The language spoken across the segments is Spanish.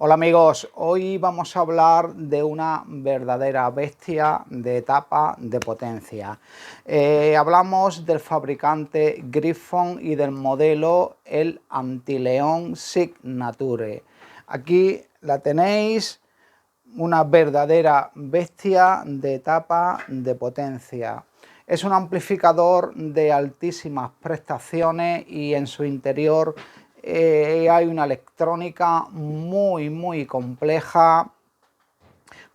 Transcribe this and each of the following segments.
Hola amigos, hoy vamos a hablar de una verdadera bestia de etapa de potencia. Hablamos del fabricante Gryphon y del modelo el Anti-León Signature. Aquí la tenéis, una verdadera bestia de etapa de potencia. Es un amplificador de altísimas prestaciones y en su interior hay una electrónica muy compleja,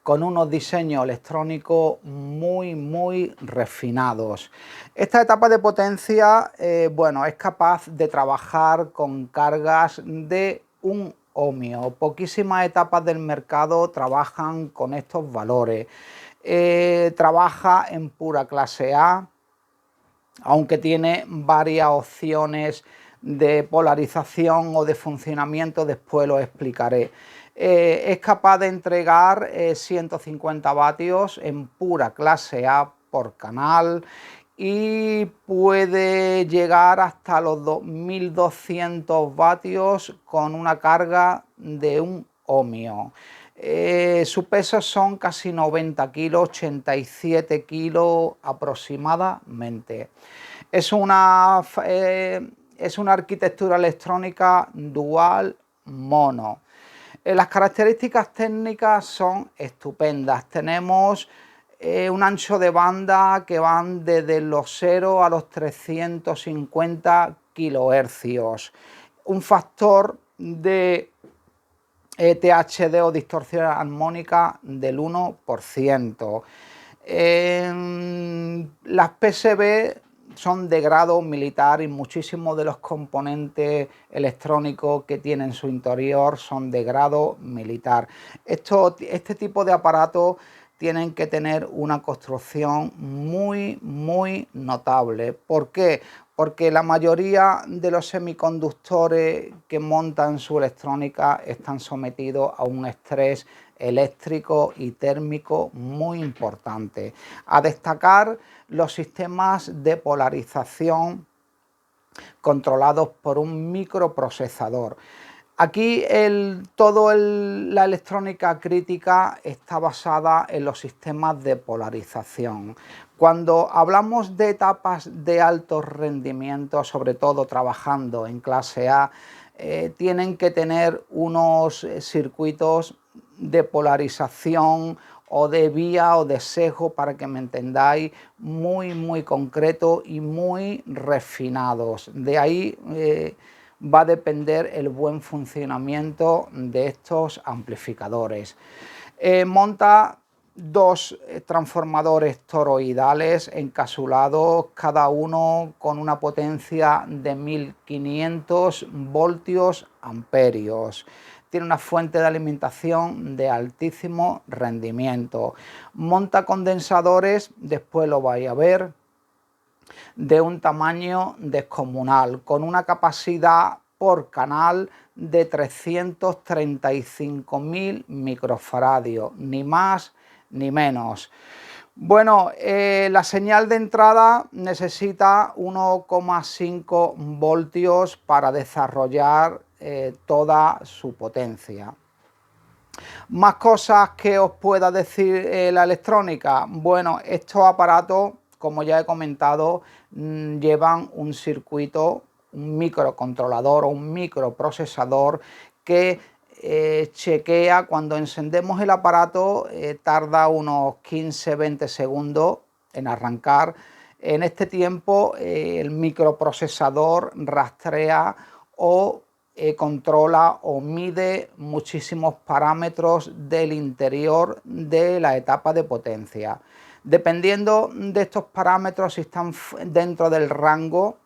con unos diseños electrónicos muy refinados. Esta etapa de potencia, es capaz de trabajar con cargas de 1 ohmio. Poquísimas etapas del mercado trabajan con estos valores. Trabaja en pura clase A, aunque tiene varias opciones de polarización o de funcionamiento, después lo explicaré. Es capaz de entregar 150 vatios en pura clase A por canal y puede llegar hasta los 2200 vatios con una carga de 1 ohmio. Su peso son casi 90 kilos, 87 kilos aproximadamente. Es una arquitectura electrónica dual mono. Las características técnicas son estupendas. Tenemos un ancho de banda que van desde los 0 a los 350 kHz. Un factor de THD o distorsión armónica del 1%. Las PCB son de grado militar y muchísimos de los componentes electrónicos que tienen su interior son de grado militar. Este tipo de aparatos tienen que tener una construcción muy notable. ¿Por qué? Porque la mayoría de los semiconductores que montan su electrónica están sometidos a un estrés eléctrico y térmico muy importante. A destacar los sistemas de polarización controlados por un microprocesador. Aquí toda la electrónica crítica está basada en los sistemas de polarización. Cuando hablamos de etapas de alto rendimiento, sobre todo trabajando en clase A, tienen que tener unos circuitos de polarización o de vía o de sesgo, para que me entendáis, muy concretos y muy refinados. De ahí va a depender el buen funcionamiento de estos amplificadores. Monta dos transformadores toroidales encapsulados, cada uno con una potencia de 1500 voltios amperios. Tiene una fuente de alimentación de altísimo rendimiento. Monta condensadores, después lo vais a ver, de un tamaño descomunal, con una capacidad por canal de 335.000 microfaradios, ni más ni menos. Bueno, la señal de entrada necesita 1,5 voltios para desarrollar toda su potencia. Más cosas que os pueda decir la electrónica. Bueno, estos aparatos, como ya he comentado, llevan un circuito, un microcontrolador o un microprocesador que chequea. Cuando encendemos el aparato, tarda unos 15-20 segundos en arrancar. En este tiempo el microprocesador rastrea o controla o mide muchísimos parámetros del interior de la etapa de potencia. Dependiendo de estos parámetros, si están dentro del rango,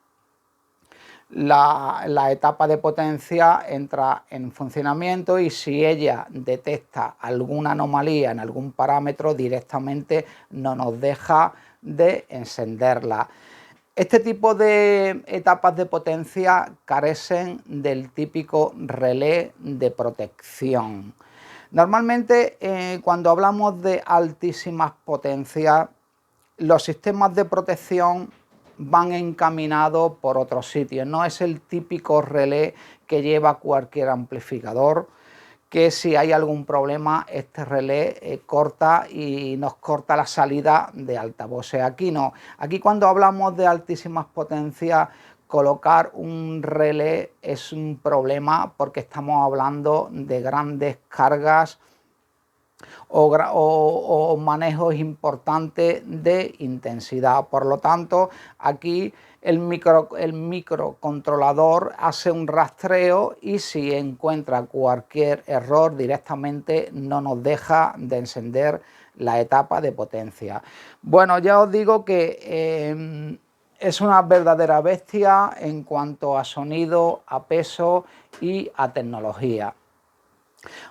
la etapa de potencia entra en funcionamiento, y si ella detecta alguna anomalía en algún parámetro, directamente no nos deja de encenderla. Este tipo de etapas de potencia carecen del típico relé de protección. Normalmente, cuando hablamos de altísimas potencias, los sistemas de protección van encaminados por otros sitios. No es el típico relé que lleva cualquier amplificador, que si hay algún problema este relé corta y nos corta la salida de altavoces. Aquí no, aquí cuando hablamos de altísimas potencias, colocar un relé es un problema porque estamos hablando de grandes cargas o manejos importantes de intensidad. Por lo tanto, aquí el microcontrolador hace un rastreo y si encuentra cualquier error directamente no nos deja de encender la etapa de potencia. Bueno, ya os digo que es una verdadera bestia en cuanto a sonido, a peso y a tecnología.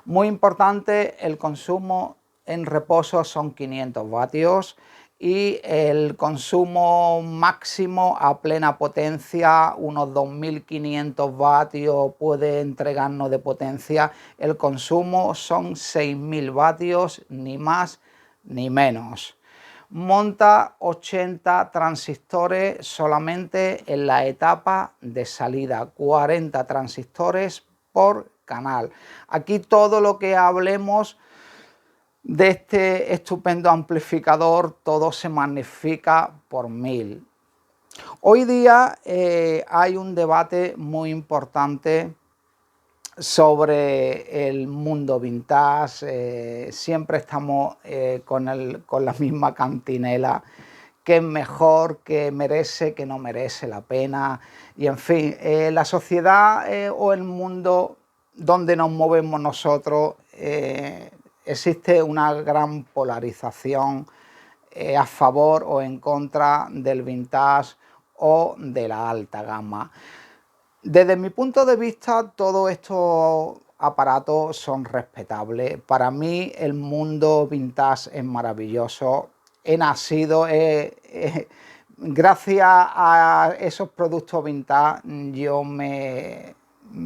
Muy importante, el consumo en reposo son 500 vatios y el consumo máximo a plena potencia, unos 2500 vatios puede entregarnos de potencia. El consumo son 6000 vatios, ni más ni menos. Monta 80 transistores solamente en la etapa de salida, 40 transistores por canal. Aquí todo lo que hablemos de este estupendo amplificador, todo se magnifica por 1000. Hoy día hay un debate muy importante sobre el mundo vintage. Siempre estamos con la misma cantinela, que es mejor, que merece, que no merece la pena. Y en fin, la sociedad o el mundo donde nos movemos nosotros, existe una gran polarización a favor o en contra del vintage o de la alta gama. Desde mi punto de vista, todos estos aparatos son respetables. Para mí el mundo vintage es maravilloso. He nacido, gracias a esos productos vintage, yo me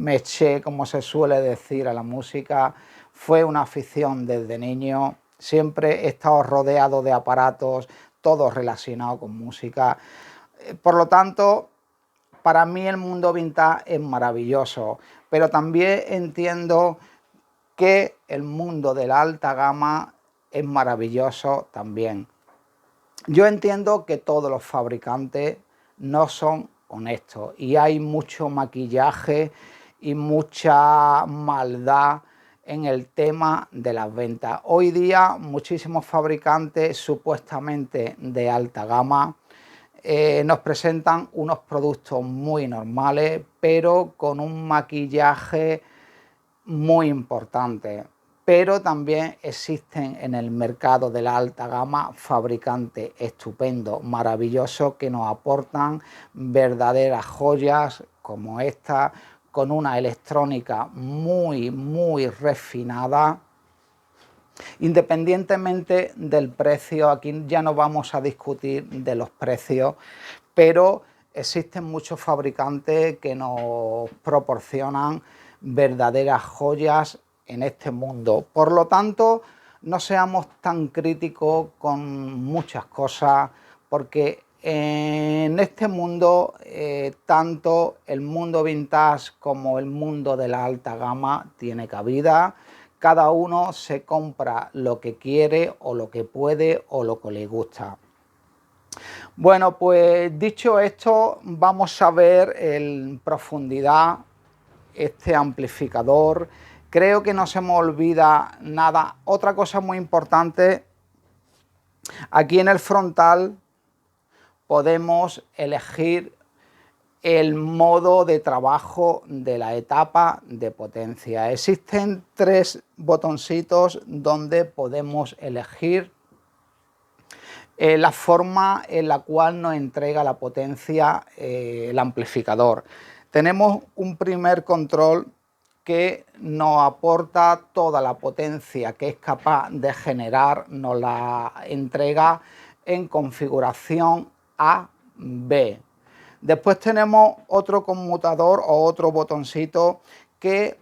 eché, como se suele decir, a la música. Fue una afición desde niño. Siempre he estado rodeado de aparatos, todos relacionados con música. Por lo tanto, para mí el mundo vintage es maravilloso, pero también entiendo que el mundo de la alta gama es maravilloso también. Yo entiendo que todos los fabricantes no son honestos y hay mucho maquillaje y mucha maldad en el tema de las ventas. Hoy día muchísimos fabricantes supuestamente de alta gama nos presentan unos productos muy normales, pero con un maquillaje muy importante. Pero también existen en el mercado de la alta gama fabricantes estupendos, maravillosos, que nos aportan verdaderas joyas como esta, con una electrónica muy refinada. Independientemente del precio, aquí ya no vamos a discutir de los precios, pero existen muchos fabricantes que nos proporcionan verdaderas joyas en este mundo. Por lo tanto, no seamos tan críticos con muchas cosas, porque en este mundo, tanto el mundo vintage como el mundo de la alta gama tiene cabida. Cada uno se compra lo que quiere o lo que puede o lo que le gusta. Bueno, pues dicho esto, vamos a ver en profundidad este amplificador. Creo que no se me olvida nada. Otra cosa muy importante, aquí en el frontal podemos elegir el modo de trabajo de la etapa de potencia. Existen 3 botoncitos donde podemos elegir la forma en la cual nos entrega la potencia el amplificador. Tenemos un primer control que nos aporta toda la potencia que es capaz de generar, nos la entrega en configuración A-B. Después tenemos otro conmutador o otro botoncito que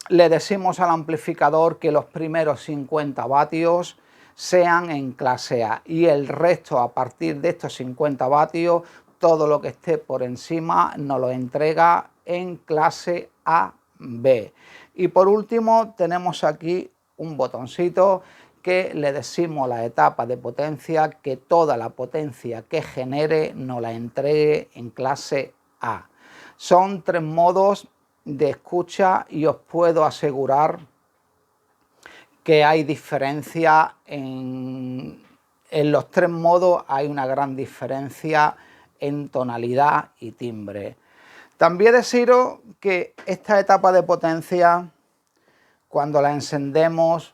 le decimos al amplificador que los primeros 50 vatios sean en clase A y el resto, a partir de estos 50 vatios, todo lo que esté por encima nos lo entrega en clase AB. Y por último tenemos aquí un botoncito que le decimos la etapa de potencia, que toda la potencia que genere nos la entregue en clase A. Son 3 modos de escucha y os puedo asegurar que hay diferencia en los 3 modos, hay una gran diferencia en tonalidad y timbre. También deciros que esta etapa de potencia, cuando la encendemos,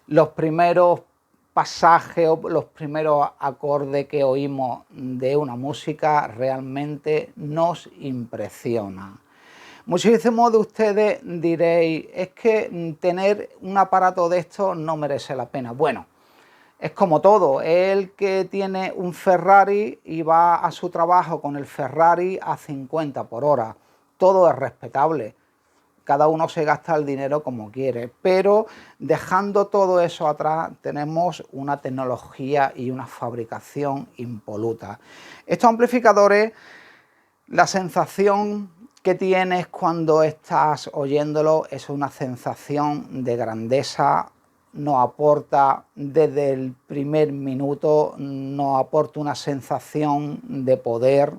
los primeros pasajes o los primeros acordes que oímos de una música realmente nos impresiona. Muchísimos de ustedes diréis, es que tener un aparato de estos no merece la pena. Bueno, es como todo, el que tiene un Ferrari y va a su trabajo con el Ferrari a 50 por hora. Todo es respetable, cada uno se gasta el dinero como quiere, pero dejando todo eso atrás tenemos una tecnología y una fabricación impoluta. Estos amplificadores, la sensación que tienes cuando estás oyéndolo es una sensación de grandeza, nos aporta desde el primer minuto, nos aporta una sensación de poder.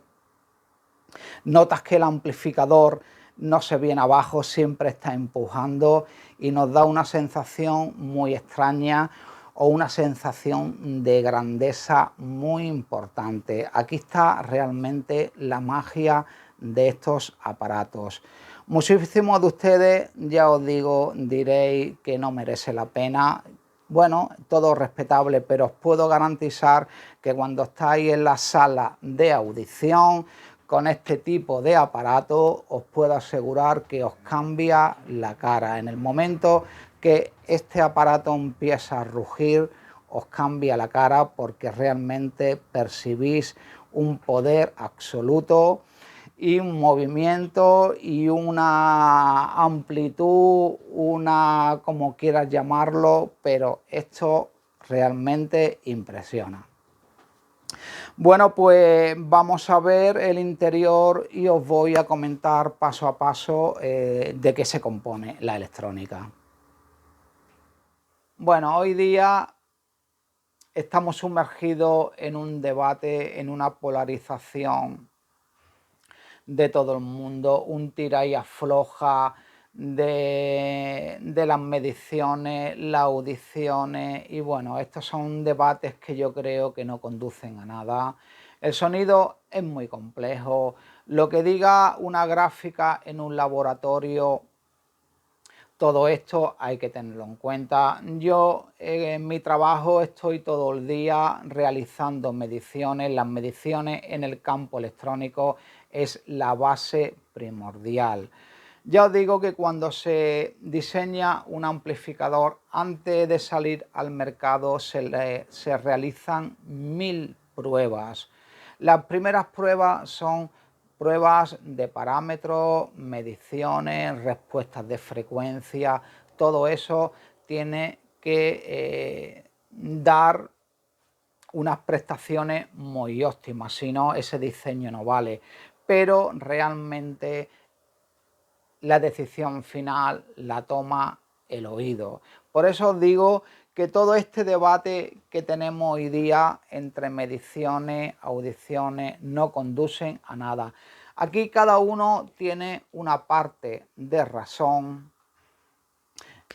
Notas que el amplificador no se viene abajo, siempre está empujando y nos da una sensación muy extraña o una sensación de grandeza muy importante. Aquí está realmente la magia de estos aparatos. Muchísimos de ustedes, ya os digo, diréis que no merece la pena. Bueno, todo respetable, pero os puedo garantizar que cuando estáis en la sala de audición con este tipo de aparato, os puedo asegurar que os cambia la cara. En el momento que este aparato empieza a rugir, os cambia la cara porque realmente percibís un poder absoluto y un movimiento y una amplitud, una como quieras llamarlo, pero esto realmente impresiona. Bueno, pues vamos a ver el interior y os voy a comentar paso a paso de qué se compone la electrónica. Bueno, hoy día estamos sumergidos en un debate, en una polarización de todo el mundo, un tira y afloja de las mediciones, las audiciones y bueno, estos son debates que yo creo que no conducen a nada. El sonido es muy complejo, lo que diga una gráfica en un laboratorio, todo esto hay que tenerlo en cuenta. Yo en mi trabajo estoy todo el día realizando mediciones. Las mediciones en el campo electrónico es la base primordial. Ya os digo que cuando se diseña un amplificador, antes de salir al mercado se realizan 1000 pruebas. Las primeras pruebas son pruebas de parámetros, mediciones, respuestas de frecuencia, todo eso tiene que dar unas prestaciones muy óptimas, si no ese diseño no vale, pero realmente la decisión final la toma el oído. Por eso os digo que todo este debate que tenemos hoy día entre mediciones, audiciones, no conducen a nada. Aquí cada uno tiene una parte de razón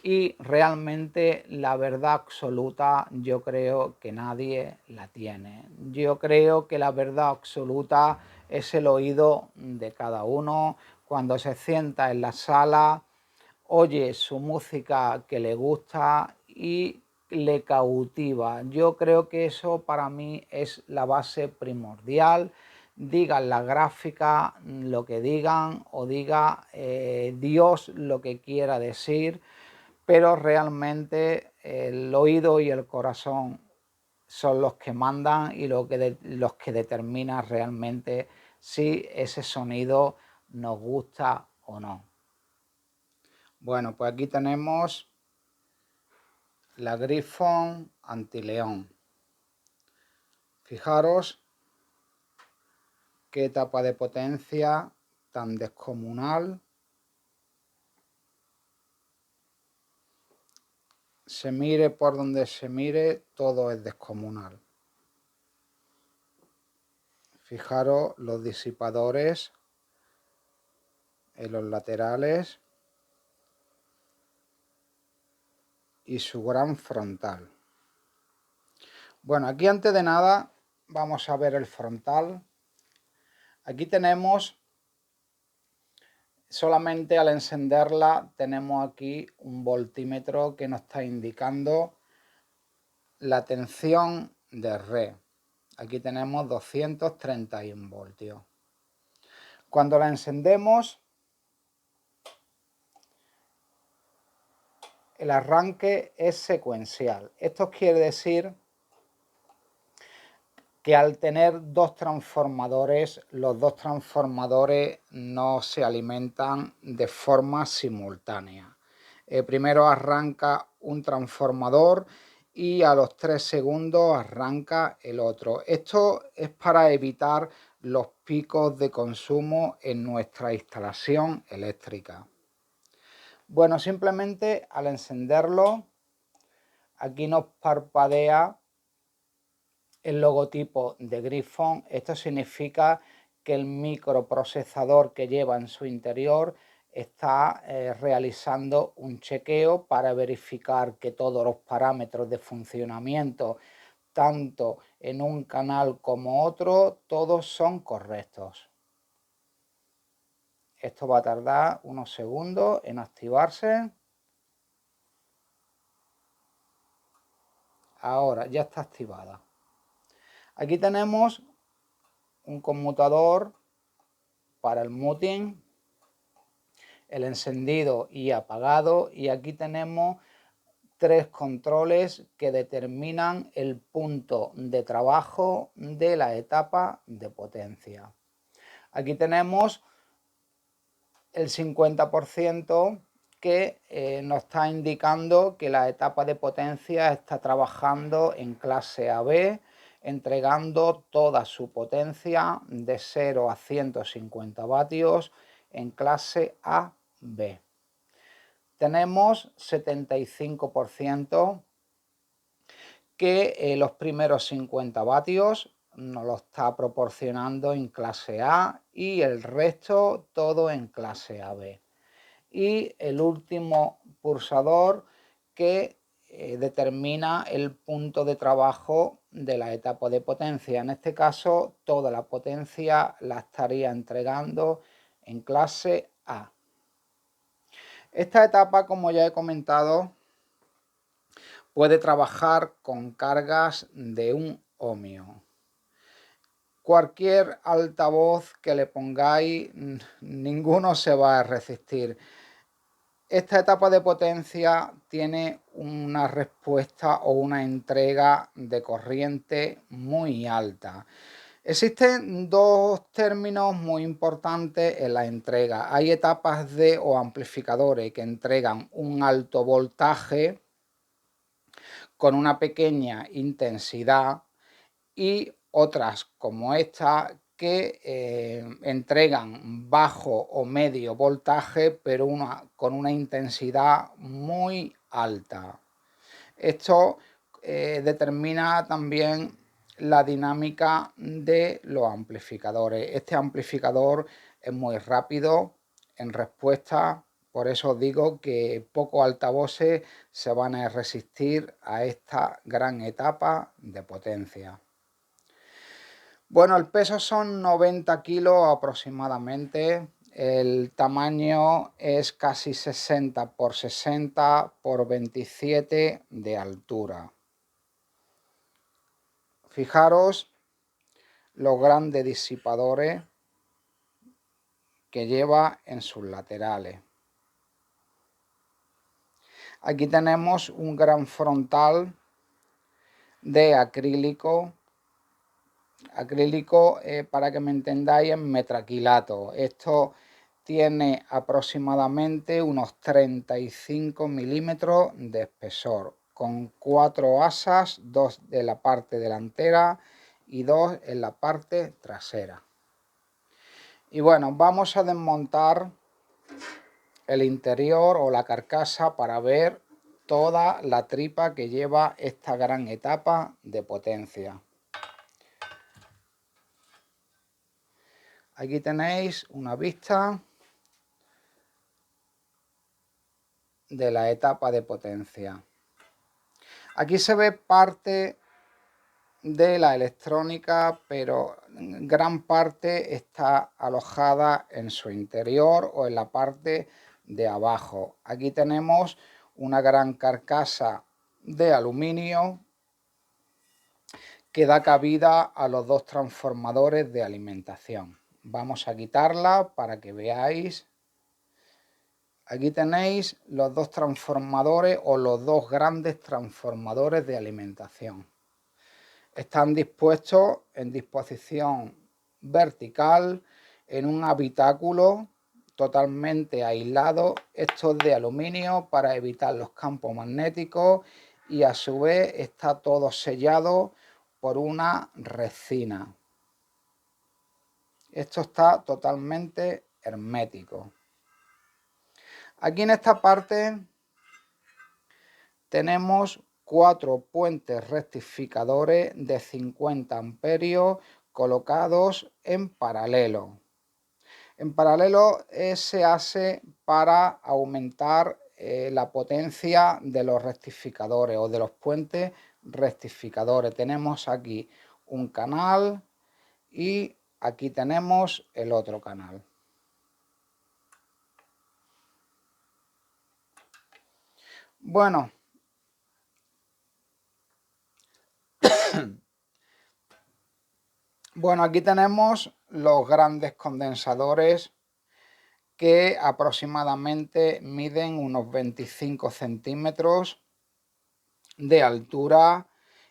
y realmente la verdad absoluta yo creo que nadie la tiene. Yo creo que la verdad absoluta es el oído de cada uno cuando se sienta en la sala, oye su música que le gusta y le cautiva. Yo creo que eso para mí es la base primordial. Digan la gráfica lo que digan o diga Dios lo que quiera decir, pero realmente el oído y el corazón son los que mandan y los que determinan realmente si ese sonido nos gusta o no. Bueno, pues aquí tenemos la Gryphon Anti-León. Fijaros qué etapa de potencia tan descomunal. Se mire por donde se mire, todo es descomunal. Fijaros los disipadores en los laterales y su gran frontal. Bueno, aquí antes de nada vamos a ver el frontal. Aquí tenemos, solamente al encenderla, tenemos aquí un voltímetro que nos está indicando la tensión de red. Aquí tenemos 231 voltios. Cuando la encendemos, el arranque es secuencial. Esto quiere decir que al tener dos transformadores, los dos transformadores no se alimentan de forma simultánea. Primero arranca un transformador y a los 3 segundos arranca el otro. Esto es para evitar los picos de consumo en nuestra instalación eléctrica. Bueno, simplemente al encenderlo, aquí nos parpadea el logotipo de Gryphon. Esto significa que el microprocesador que lleva en su interior está realizando un chequeo para verificar que todos los parámetros de funcionamiento, tanto en un canal como otro, todos son correctos. Esto va a tardar unos segundos en activarse. Ahora ya está activada. Aquí tenemos un conmutador para el muting, el encendido y apagado, y aquí tenemos 3 controles que determinan el punto de trabajo de la etapa de potencia. Aquí tenemos el 50% que nos está indicando que la etapa de potencia está trabajando en clase AB, entregando toda su potencia de 0 a 150 vatios en clase AB. Tenemos 75% que los primeros 50 vatios nos lo está proporcionando en clase A y el resto todo en clase AB. Y el último pulsador que determina el punto de trabajo de la etapa de potencia. En este caso, toda la potencia la estaría entregando en clase A. Esta etapa, como ya he comentado, puede trabajar con cargas de 1 ohmio. Cualquier altavoz que le pongáis, ninguno se va a resistir. Esta etapa de potencia tiene una respuesta o una entrega de corriente muy alta. Existen dos términos muy importantes en la entrega. Hay etapas o amplificadores que entregan un alto voltaje con una pequeña intensidad y otras como esta que entregan bajo o medio voltaje pero con una intensidad muy alta. Esto determina también la dinámica de los amplificadores. Este amplificador es muy rápido en respuesta, por eso os digo que pocos altavoces se van a resistir a esta gran etapa de potencia. Bueno, el peso son 90 kilos aproximadamente. El tamaño es casi 60 por 60 por 27 de altura. Fijaros los grandes disipadores que lleva en sus laterales. Aquí tenemos un gran frontal de acrílico. Acrílico, para que me entendáis, es metraquilato. Esto tiene aproximadamente unos 35 milímetros de espesor, con 4 asas, 2 de la parte delantera y 2 en la parte trasera. Y bueno, vamos a desmontar el interior o la carcasa para ver toda la tripa que lleva esta gran etapa de potencia. Aquí tenéis una vista de la etapa de potencia. Aquí se ve parte de la electrónica, pero gran parte está alojada en su interior o en la parte de abajo. Aquí tenemos una gran carcasa de aluminio que da cabida a los dos transformadores de alimentación. Vamos a quitarla para que veáis. Aquí tenéis los dos transformadores o los dos grandes transformadores de alimentación. Están dispuestos en disposición vertical en un habitáculo totalmente aislado. Esto es de aluminio para evitar los campos magnéticos y a su vez está todo sellado por una resina. Esto está totalmente hermético. Aquí en esta parte tenemos 4 puentes rectificadores de 50 amperios colocados en paralelo. En paralelo se hace para aumentar la potencia de los rectificadores o de los puentes rectificadores. Tenemos aquí un canal y aquí tenemos el otro canal. Bueno, aquí tenemos los grandes condensadores que aproximadamente miden unos 25 centímetros de altura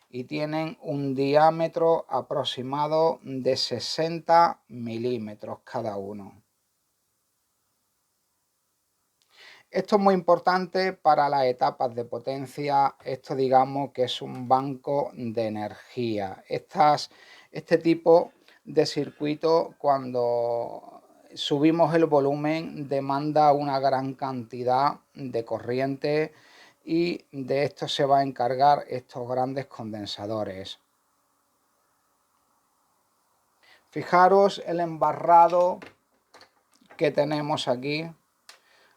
y tienen un diámetro aproximado de 60 milímetros cada uno. Esto es muy importante para las etapas de potencia. Esto digamos que es un banco de energía. Este tipo de circuito, cuando subimos el volumen, demanda una gran cantidad de corriente y de esto se va a encargar estos grandes condensadores. Fijaros el embarrado que tenemos aquí.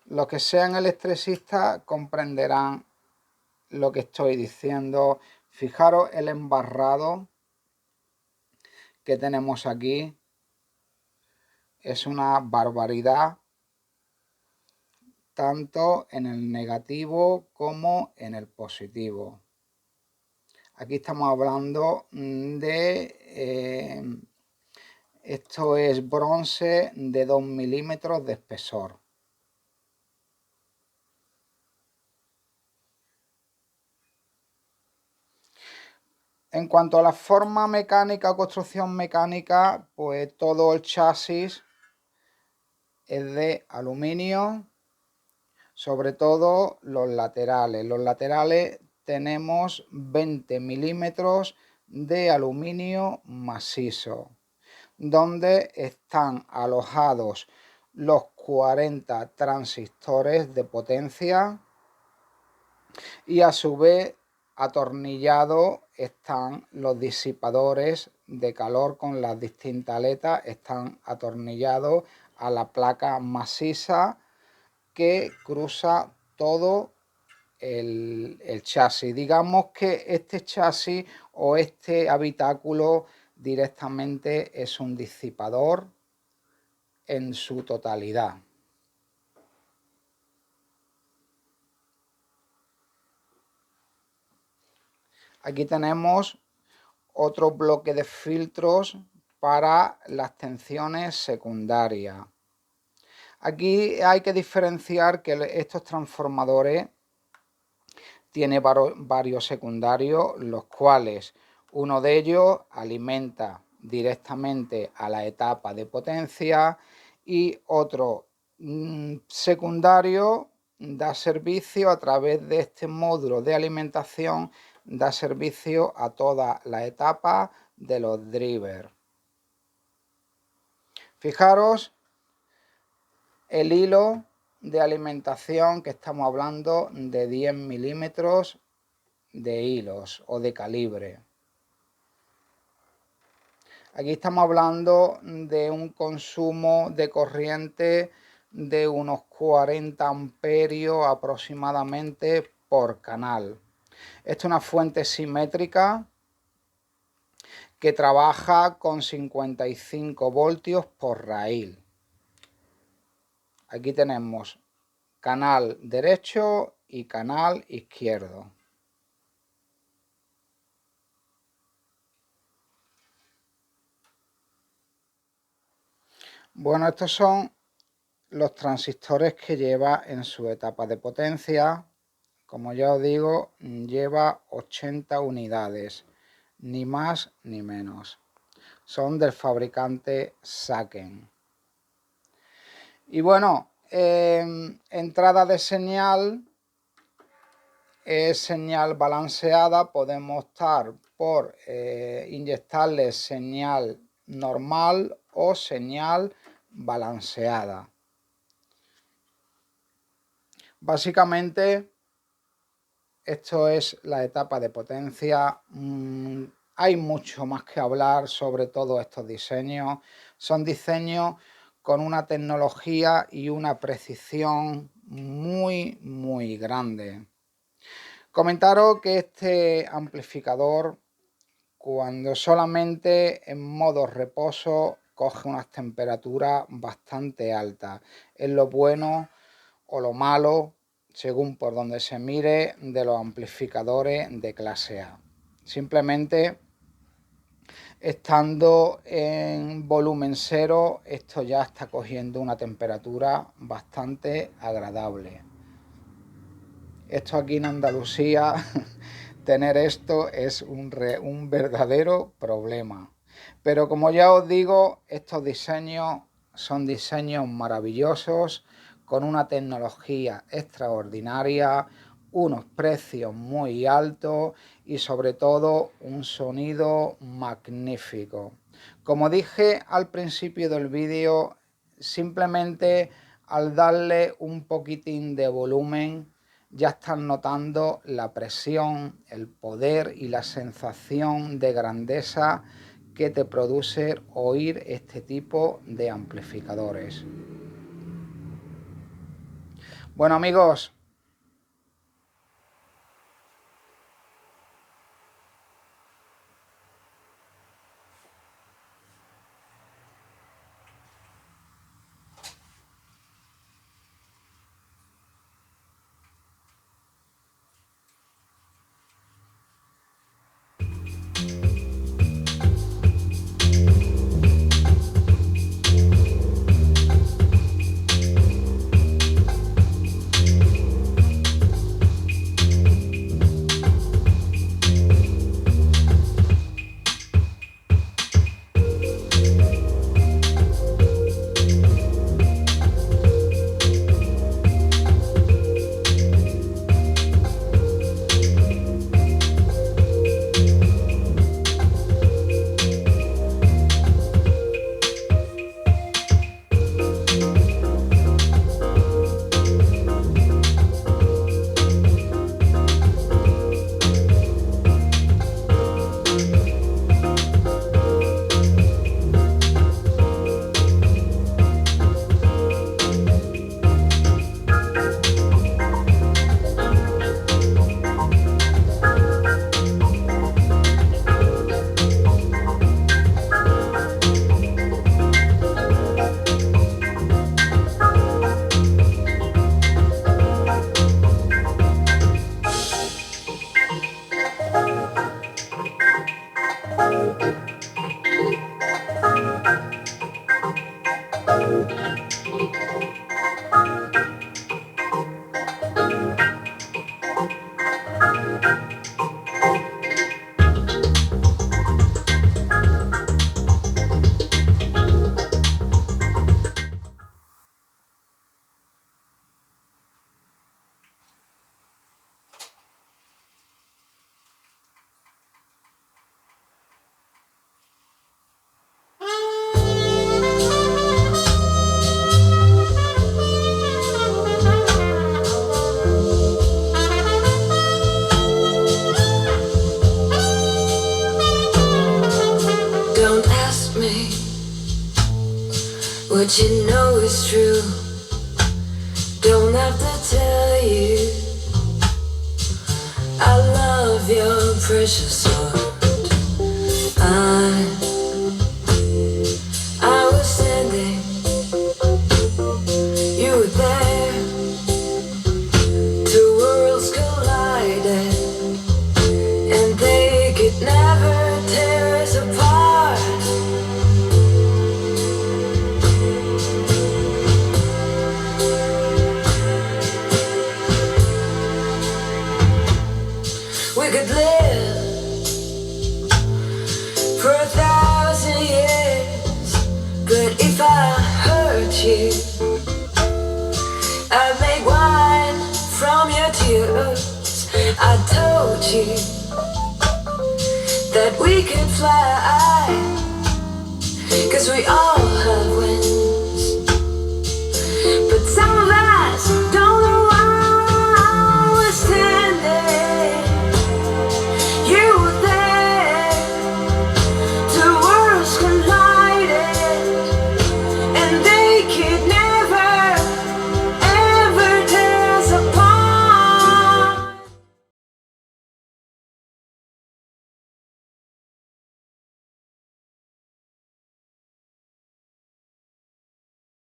Los que sean electricistas comprenderán lo que estoy diciendo. Fijaros el embarrado que tenemos aquí. Es una barbaridad, tanto en el negativo como en el positivo. Aquí estamos hablando de... esto es bronce de 2 milímetros de espesor. En cuanto a la forma mecánica o construcción mecánica, pues todo el chasis es de aluminio, sobre todo los laterales. Los laterales tenemos 20 milímetros de aluminio macizo, donde están alojados los 40 transistores de potencia y a su vez atornillados están los disipadores de calor con las distintas aletas, están atornillados a la placa maciza que cruza todo el chasis. Digamos que este chasis o este habitáculo directamente es un disipador en su totalidad. Aquí tenemos otro bloque de filtros para las tensiones secundarias. Aquí hay que diferenciar que estos transformadores tienen varios secundarios, los cuales uno de ellos alimenta directamente a la etapa de potencia y otro secundario da servicio a través de este módulo de alimentación, da servicio a toda la etapa de los drivers. Fijaros el hilo de alimentación, que estamos hablando de 10 milímetros de hilos o de calibre. Aquí estamos hablando de un consumo de corriente de unos 40 amperios aproximadamente por canal. Esta es una fuente simétrica que trabaja con 55 voltios por raíl. Aquí tenemos canal derecho y canal izquierdo. Bueno, estos son los transistores que lleva en su etapa de potencia. Como ya os digo, lleva 80 unidades, ni más ni menos. Son del fabricante Saken. Y bueno, entrada de señal es señal balanceada. Podemos optar por inyectarle señal normal o señal balanceada. Básicamente, esto es la etapa de potencia. Hay mucho más que hablar sobre todos estos diseños. Son diseños con una tecnología y una precisión muy grande. Comentaros que este amplificador, cuando solamente en modo reposo, coge unas temperaturas bastante altas. Es lo bueno o lo malo, según por donde se mire, de los amplificadores de clase A. Simplemente, estando en volumen cero, esto ya está cogiendo una temperatura bastante agradable. Esto aquí en Andalucía, tener esto es un verdadero problema. Pero como ya os digo, estos diseños son diseños maravillosos, con una tecnología extraordinaria, unos precios muy altos y sobre todo un sonido magnífico. Como dije al principio del vídeo, simplemente al darle un poquitín de volumen ya están notando la presión, el poder y la sensación de grandeza que te produce oír este tipo de amplificadores. Bueno, amigos, me what you know is true. Don't have to tell you I love your precious heart. I was standing, you were there. Two worlds collided, and they could never tear us apart. We could live for 1,000 years, but if I hurt you, I'd make wine from your tears. I told you that we could fly, 'cause we all have wings.